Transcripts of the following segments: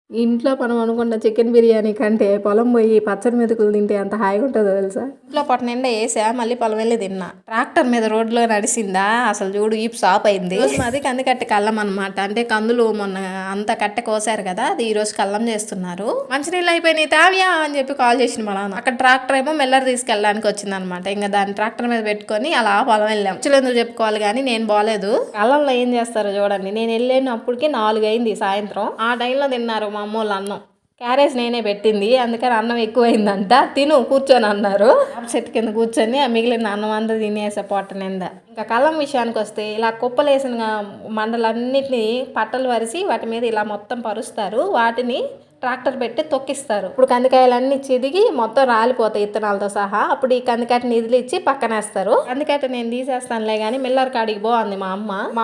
ఇంట్లో మనం అనుకున్న చికెన్ బిర్యానీ కంటే పొలం పోయి పచ్చడి మెతుకులు తింటే ఎంత హాయిగా ఉంటుందో తెలుసా. ఇంట్లో పొట్ట నిండా వేసా, మళ్ళీ పొలం వెళ్ళి తిన్నా. ట్రాక్టర్ మీద రోడ్లో నడిసిందా అసలు చూడు ఈపు సాప్ అయింది. మాది కందికట్టె కళ్ళం అనమాట. అంటే కందులు మొన్న అంత కట్టె కోసారు కదా, అది ఈ రోజు కళ్ళం చేస్తున్నారు. మంచినీళ్ళు అయిపోయినాయి తావ్యా అని చెప్పి కాల్ చేసిన మా నాన్న. అక్కడ ట్రాక్టర్ ఏమో మెల్లర్ తీసుకెళ్ళడానికి వచ్చింది అనమాట. ఇంకా దాన్ని ట్రాక్టర్ మీద పెట్టుకొని అలా పొలం వెళ్ళాం. ఎందుకు చెప్పుకోవాలి కానీ నేను బాలేదు. కళ్ళంలో ఏం చేస్తారో చూడండి. నేను వెళ్ళినప్పటికి 4 అయింది సాయంత్రం. ఆ టైంలో తిన్నారు మా అమ్మోళ్ళు అన్నం. క్యారేజ్ నేనే పెట్టింది, అందుకని అన్నం ఎక్కువైందంట. తిను కూర్చొని అన్నారు. చెట్టు కింద కూర్చొని ఆ మిగిలిన అన్నం అంతా తినేసా పొట్ట నిండా. ఇంకా కళ్ళం విషయానికి వస్తే ఇలా కుప్పలేసిన మండలన్నిటిని పట్టలు వరిసి వాటి మీద ఇలా మొత్తం పరుస్తారు. వాటిని ట్రాక్టర్ పెట్టి తొక్కిస్తారు. ఇప్పుడు కందికాయలన్నీ చిదిగి మొత్తం రాలిపోతాయి ఇత్తనాలతో సహా. అప్పుడు ఈ కందికట్టని ఇదిలిచ్చి పక్కనేస్తారు. కందికట్ట నేను తీసేస్తానులే కానీ మిల్లర్ కాడికి బాగుంది మా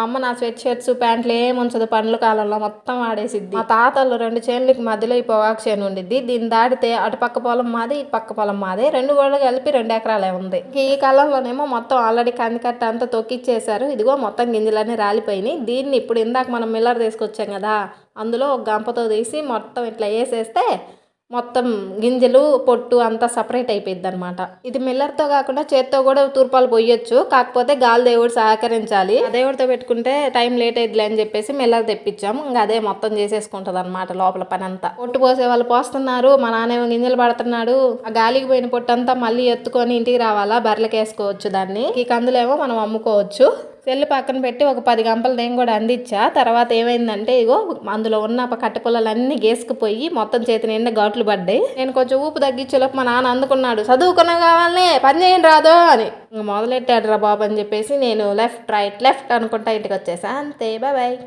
అమ్మ నా స్వెట్ షర్ట్స్ ప్యాంట్లు ఏముంచదు. పండ్ల కాలంలో మొత్తం ఆడేసిద్ది. మా తాతలు 2 చేనులకి మధ్యలో ఈ పొగాకు చేను ఉండిద్ది. దీన్ని దాటితే అటు పక్క పొలం మాది, ఇటు పక్క పొలం మాది. 2 కూడా కలిపి 2 ఎకరాలే ఉంది. ఈ కాలంలోనేమో మొత్తం ఆల్రెడీ కందికట్ట అంతా తొక్కిచ్చేసారు. ఇదిగో మొత్తం గింజలన్నీ రాలిపోయినాయి. దీన్ని ఇప్పుడు ఇందాక మనం మిల్లర్ తీసుకొచ్చాం కదా, అందులో ఒక గంపతో తీసి మొత్తం ఇట్లా వేసేస్తే మొత్తం గింజలు పొట్టు అంతా సపరేట్ అయిపోయింది అనమాట. ఇది మిల్లర్తో కాకుండా చేత్తో కూడా తూర్పాలు పోయొచ్చు. కాకపోతే గాలి దేవుడు సహకరించాలి. ఆ దేవుడితో పెట్టుకుంటే టైం లేట్ అయిద్దిలే అని చెప్పేసి మిల్లర్ తెప్పించాము. ఇంకా అదే మొత్తం చేసేసుకుంటది అనమాట లోపల పని అంతా. పొట్టు పోసే వాళ్ళు పోస్తున్నారు, మా నాన్నేమో గింజలు పడుతున్నాడు. ఆ గాలికి పోయిన పొట్టు అంతా మళ్ళీ ఎత్తుకొని ఇంటికి రావాలా, బర్రెలకు వేసుకోవచ్చు దాన్ని. ఈ కందులేమో మనం అమ్ముకోవచ్చు. సెల్లు పక్కన పెట్టి ఒక 10 గంపలు నేను కూడా అందించా. తర్వాత ఏమైందంటే ఇగో అందులో ఉన్న కట్టె పుల్లలన్నీ గేసుకుపోయి మొత్తం చేతి నిండా ఘాట్లు పడ్డాయి. నేను కొంచెం ఊపు తగ్గించేలోపు మా నాన్న అందుకున్నాడు, చదువుకున్నా కావాలనే పని చేయని రాదో అని. మొదలెట్టాడు రా బాబు అని చెప్పేసి నేను లెఫ్ట్ రైట్ లెఫ్ట్ అనుకుంటా ఇంటికి వచ్చేసా. అంతే, బాయ్.